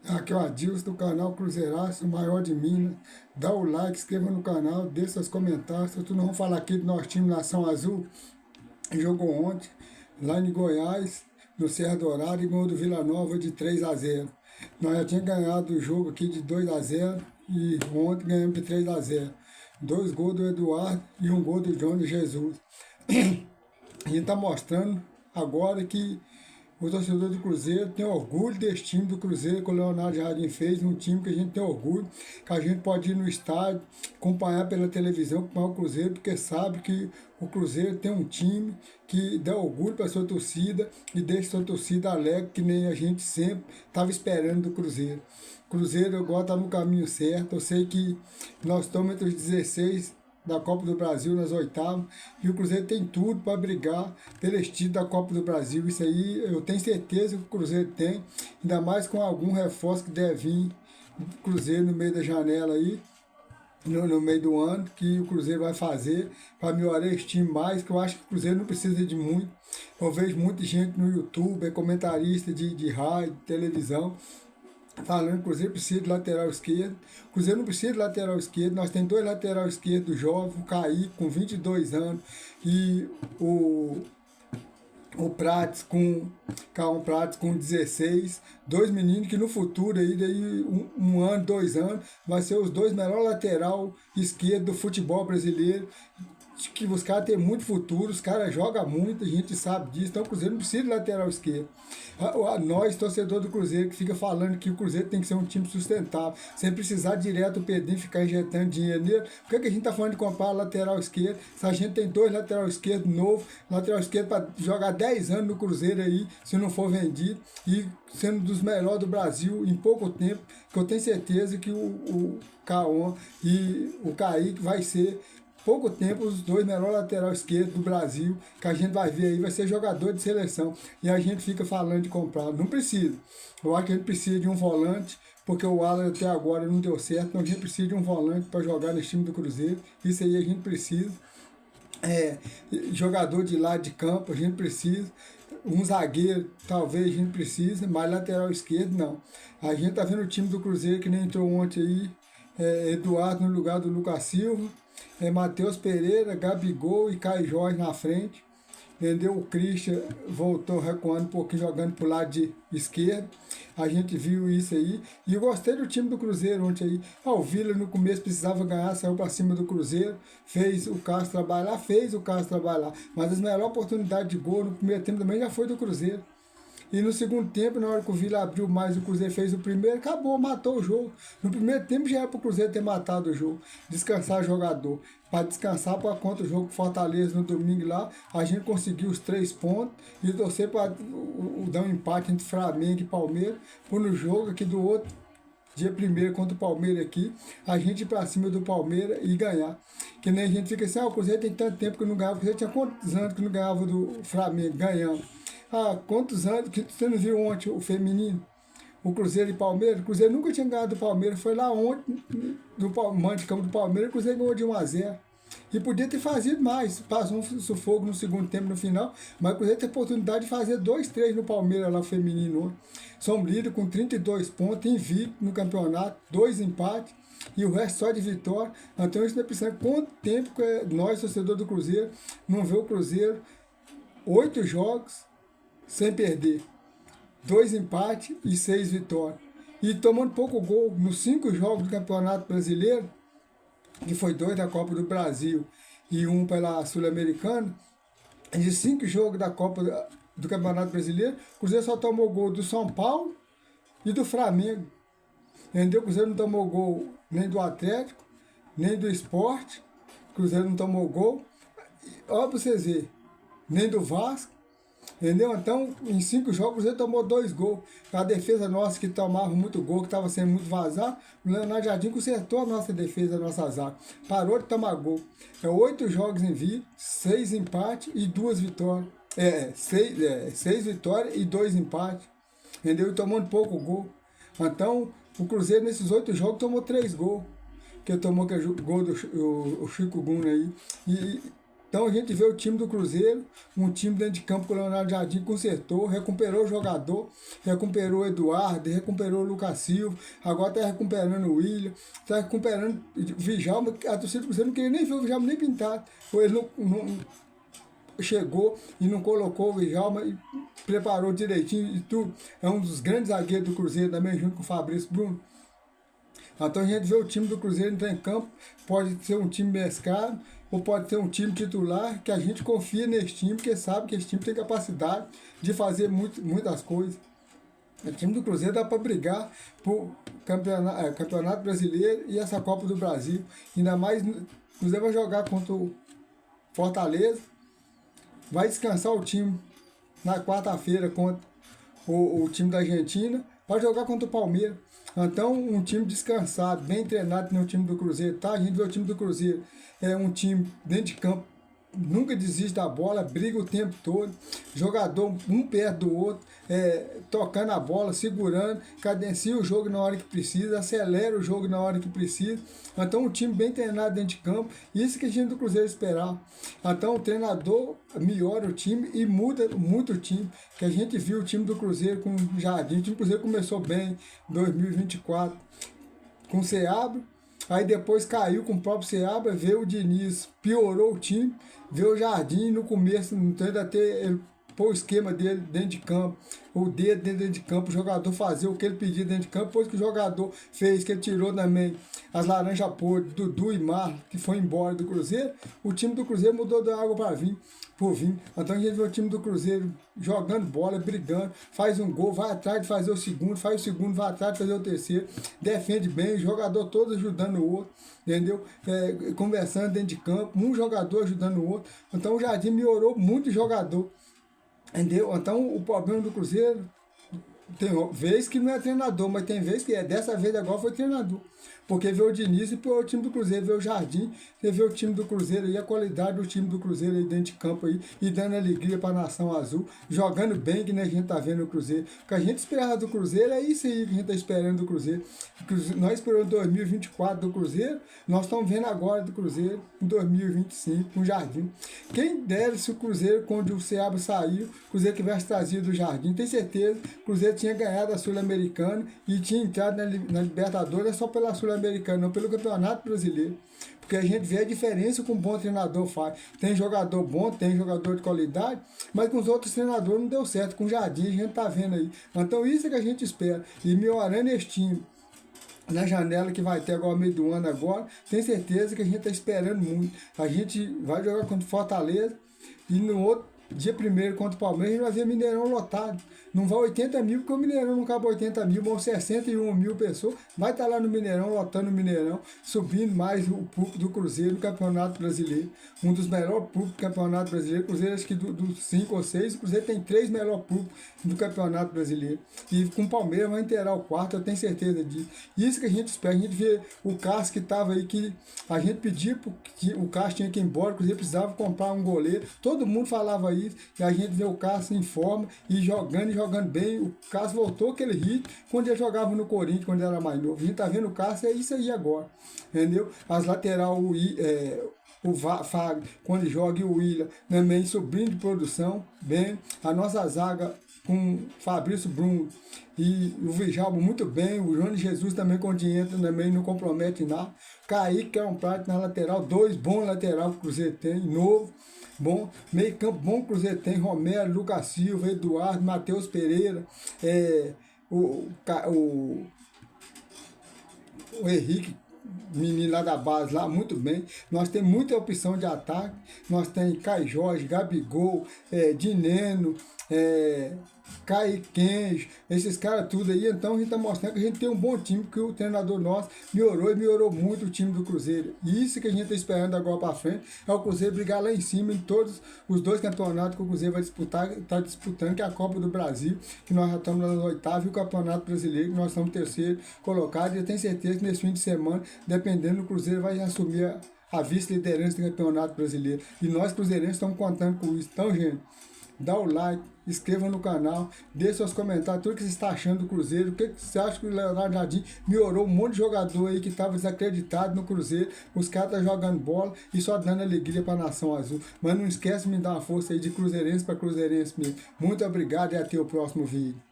Aqui é o Adilson do canal Cruzeiraço, o maior de Minas. Dá o like, inscreva no canal, deixe seus comentários. Tu não vamos falar aqui do nosso time Nação Azul. Jogou ontem, lá em Goiás, no Serra Dourada, e ganhou do Vila Nova de 3-0. Nós já tínhamos ganhado o jogo aqui de 2-0 e ontem ganhamos de 3-0. Dois gols do Eduardo e um gol do Johnny Jesus. A gente está mostrando agora que o torcedor do Cruzeiro tem orgulho desse time do Cruzeiro que o Leonardo Jardim fez, um time que a gente tem orgulho, que a gente pode ir no estádio, acompanhar pela televisão, acompanhar o Cruzeiro, porque sabe que o Cruzeiro tem um time que dá orgulho para a sua torcida e deixa a sua torcida alegre, que nem a gente sempre estava esperando do Cruzeiro. Cruzeiro agora está no caminho certo, eu sei que nós estamos entre os 16 da Copa do Brasil nas oitavas, e o Cruzeiro tem tudo para brigar pelo título da Copa do Brasil. Isso aí eu tenho certeza que o Cruzeiro tem, ainda mais com algum reforço que deve vir do Cruzeiro no meio da janela aí, no meio do ano, que o Cruzeiro vai fazer para melhorar esse time mais, que eu acho que o Cruzeiro não precisa de muito. Eu vejo muita gente no YouTube, é comentarista de rádio, de televisão, falando que o Cruzeiro precisa de lateral esquerdo. O Cruzeiro não precisa de lateral esquerdo. Nós temos dois lateral esquerdos jovens, o Kaique com 22 anos e o Prates com Calma Prates com 16, dois meninos que no futuro aí daí um ano, 2 anos, vai ser os dois melhores lateral esquerdo do futebol brasileiro, que os caras têm muito futuro, os caras jogam muito, a gente sabe disso, então o Cruzeiro não precisa de lateral esquerdo. Nós, torcedor do Cruzeiro, que fica falando que o Cruzeiro tem que ser um time sustentável, sem precisar direto o Pedrinho ficar injetando dinheiro nele, por que a gente está falando de comprar lateral esquerdo, se a gente tem dois lateral esquerdo novo, lateral esquerdo para jogar 10 anos no Cruzeiro aí, se não for vendido, e sendo dos melhores do Brasil em pouco tempo, que eu tenho certeza que o Caon e o Kaique vai ser pouco tempo os dois melhores lateral esquerdo do Brasil, que a gente vai ver aí, vai ser jogador de seleção. E a gente fica falando de comprar. Não precisa. Eu acho que a gente precisa de um volante, porque o Alan até agora não deu certo, então a gente precisa de um volante para jogar nesse time do Cruzeiro. Isso aí a gente precisa. É, jogador de lado de campo, a gente precisa. Um zagueiro, talvez a gente precisa, mas lateral esquerdo não. A gente tá vendo o time do Cruzeiro que nem entrou ontem aí, Eduardo no lugar do Lucas Silva, Matheus Pereira, Gabigol e Caio Jorge na frente. Entendeu? O Christian voltou recuando um pouquinho, jogando pro lado de esquerdo. A gente viu isso aí. E eu gostei do time do Cruzeiro ontem aí. O Vila no começo precisava ganhar, saiu para cima do Cruzeiro. Fez o Castro trabalhar. Mas as melhores oportunidades de gol no primeiro tempo também já foi do Cruzeiro. E no segundo tempo, na hora que o Vila abriu mais, o Cruzeiro fez o primeiro, acabou, matou o jogo. No primeiro tempo já era para o Cruzeiro ter matado o jogo, descansar o jogador. Para descansar para contra o jogo com Fortaleza no domingo lá, a gente conseguiu os 3 pontos e torcer para dar um empate entre Flamengo e Palmeiras, por no jogo aqui do outro dia primeiro contra o Palmeiras aqui, a gente ir pra cima do Palmeiras e ganhar. Que nem a gente fica assim, o Cruzeiro tem tanto tempo que não ganhava, o Cruzeiro tinha quantos anos que não ganhava do Flamengo, ganhamos. Quantos anos que você não viu ontem o feminino? O Cruzeiro e Palmeiras, o Cruzeiro nunca tinha ganhado do Palmeiras, foi lá ontem, do mando de campo do Palmeiras, o Cruzeiro ganhou de 1-0. E podia ter fazido mais, passou um sufoco no segundo tempo, no final, mas o Cruzeiro teve a oportunidade de fazer 2-3 no Palmeiras lá feminino. São líder com 32 pontos, invicto no campeonato, 2 empates e o resto só de vitória. Então a gente está pensando quanto tempo que nós, torcedor do Cruzeiro, não vê o Cruzeiro 8 jogos sem perder, 2 empates e 6 vitórias. E tomando pouco gol nos 5 jogos do Campeonato Brasileiro, que foi 2 da Copa do Brasil e 1 pela Sul-Americana, de 5 jogos da Copa do Campeonato Brasileiro, o Cruzeiro só tomou gol do São Paulo e do Flamengo. Entendeu? O Cruzeiro não tomou gol nem do Atlético, nem do Sport. O Cruzeiro não tomou gol. Olha para vocês verem, nem do Vasco. Entendeu? Então, em 5 jogos, o Cruzeiro tomou 2 gols. A defesa nossa, que tomava muito gol, que estava sendo muito vazado, o Leonardo Jardim consertou a nossa defesa, a nossa zaga. Parou de tomar gol. 8 jogos em vida, 6 empates e 2 vitórias. 6 vitórias e 2 empates. Entendeu? E tomando pouco gol. Então, o Cruzeiro, nesses 8 jogos, tomou 3 gols. Que tomou que é o gol do o Chico Guna aí. Então a gente vê o time do Cruzeiro, um time dentro de campo que o Leonardo Jardim consertou, recuperou o jogador, recuperou o Eduardo, recuperou o Lucas Silva, agora está recuperando o William, está recuperando o Djalma. A torcida do Cruzeiro não queria nem ver o Djalma nem pintado, ou ele não chegou e não colocou o Djalma e preparou direitinho e tudo. É um dos grandes zagueiros do Cruzeiro também, junto com o Fabrício Bruno. Então a gente vê o time do Cruzeiro entrar em campo, pode ser um time mesclado, ou pode ser um time titular, que a gente confia nesse time, porque sabe que esse time tem capacidade de fazer muitas coisas. O time do Cruzeiro dá para brigar por campeonato brasileiro e essa Copa do Brasil. Ainda mais, o Cruzeiro vai jogar contra o Fortaleza, vai descansar o time na quarta-feira contra o time da Argentina, vai jogar contra o Palmeiras. Então, um time descansado, bem treinado no time do Cruzeiro, tá? A gente vê o time do Cruzeiro, é um time dentro de campo, nunca desiste da bola, briga o tempo todo, jogador um perto do outro, tocando a bola, segurando, cadencia o jogo na hora que precisa, acelera o jogo na hora que precisa. Então, um time bem treinado dentro de campo, isso que a gente do Cruzeiro esperava. Então, o treinador melhora o time e muda muito o time, que a gente viu o time do Cruzeiro com o Jardim. O time do Cruzeiro começou bem em 2024 com o Seabra, aí depois caiu com o próprio Seabra, veio o Diniz, piorou o time, veio o Jardim no começo, ainda até ele pôr o esquema dele dentro de campo, o dedo dentro de campo, o jogador fazer o que ele pedia dentro de campo, depois que o jogador fez, que ele tirou também as laranjas podres, Dudu e Marlon, que foi embora do Cruzeiro, o time do Cruzeiro mudou da água para vinho. Então a gente vê o time do Cruzeiro jogando bola, brigando, faz um gol, vai atrás de fazer o segundo, faz o segundo, vai atrás de fazer o terceiro, defende bem, o jogador todo ajudando o outro, entendeu? Conversando dentro de campo, um jogador ajudando o outro. Então o Jardim melhorou muito o jogador, entendeu? Então o problema do Cruzeiro, tem vez que não é treinador, mas tem vez que é. Dessa vez agora foi treinador. Porque vê o Diniz e o time do Cruzeiro, vê o Jardim, você vê o time do Cruzeiro e a qualidade do time do Cruzeiro aí dentro de campo aí, e dando alegria para a nação azul, jogando bem, que nem a gente tá vendo o Cruzeiro. O que a gente esperava do Cruzeiro é isso aí que a gente tá esperando do Cruzeiro. Nós esperamos 2024 do Cruzeiro, nós estamos vendo agora do Cruzeiro em 2025 com o Jardim. Quem dera se o Cruzeiro, quando o Seabra saiu, o Cruzeiro tivesse trazido o Jardim, tem certeza que o Cruzeiro tinha ganhado a Sul-Americana e tinha entrado na Libertadores só pela Sul-Americana, não pelo Campeonato Brasileiro. Porque a gente vê a diferença que um bom treinador faz. Tem jogador bom, tem jogador de qualidade, mas com os outros treinadores não deu certo. Com o Jardim a gente tá vendo aí. Então isso é que a gente espera. E melhorando este time na janela que vai ter agora, meio do ano agora, tem certeza que a gente está esperando muito. A gente vai jogar contra o Fortaleza e no outro dia primeiro contra o Palmeiras a gente vai ver Mineirão lotado. Não vai 80 mil, porque o Mineirão não acaba 80 mil, vão 61 mil pessoas. Vai estar lá no Mineirão, lotando o Mineirão, subindo mais o público do Cruzeiro no Campeonato Brasileiro. Um dos melhores públicos do Campeonato Brasileiro. O Cruzeiro, acho que dos 5 ou 6, o Cruzeiro tem 3 melhores públicos do Campeonato Brasileiro. E com o Palmeiras vai inteirar o quarto, eu tenho certeza disso. Isso que a gente espera. A gente vê o Cássio que estava aí, que a gente pedia que o Cássio tinha que ir embora, o Cruzeiro precisava comprar um goleiro. Todo mundo falava isso, e a gente vê o Cássio em forma e jogando bem. O Cássio voltou aquele ritmo quando ele jogava no Corinthians, quando ele era mais novo. A gente tá vendo o Cássio, é isso aí agora, entendeu? As lateral, o Fábio, quando joga, e o William também subindo de produção, bem. A nossa zaga com Fabrício Bruno e o Djalma muito bem. O João Jesus também, quando entra, também não compromete nada. Kaique, que é um prato na lateral, 2 bons lateral que o Cruzeiro tem, novo. Bom, meio campo bom que o Cruzeiro tem, Romero, Lucas Silva, Eduardo, Matheus Pereira, o Henrique, menino lá da base, lá muito bem. Nós temos muita opção de ataque, nós temos Caio Jorge, Gabigol, Dineno, Kaique, esses caras tudo aí. Então a gente está mostrando que a gente tem um bom time, que o treinador nosso melhorou e melhorou muito o time do Cruzeiro. E isso que a gente está esperando agora para frente é o Cruzeiro brigar lá em cima em todos os 2 campeonatos que o Cruzeiro vai disputar, está disputando, que é a Copa do Brasil, que nós já estamos nas oitavas, e o Campeonato Brasileiro, que nós estamos terceiro colocado. E eu tenho certeza que nesse fim de semana, dependendo do Cruzeiro, vai assumir a vice-liderança do Campeonato Brasileiro. E nós, cruzeirenses, estamos contando com isso. Então, gente, dá o like, inscreva no canal, dê seus comentários, tudo que você está achando do Cruzeiro, o que você acha que o Leonardo Jardim melhorou um monte de jogador aí que estava desacreditado no Cruzeiro, os caras estão jogando bola e só dando alegria para a Nação Azul. Mas não esquece de me dar uma força aí de cruzeirense para cruzeirense mesmo. Muito obrigado e até o próximo vídeo.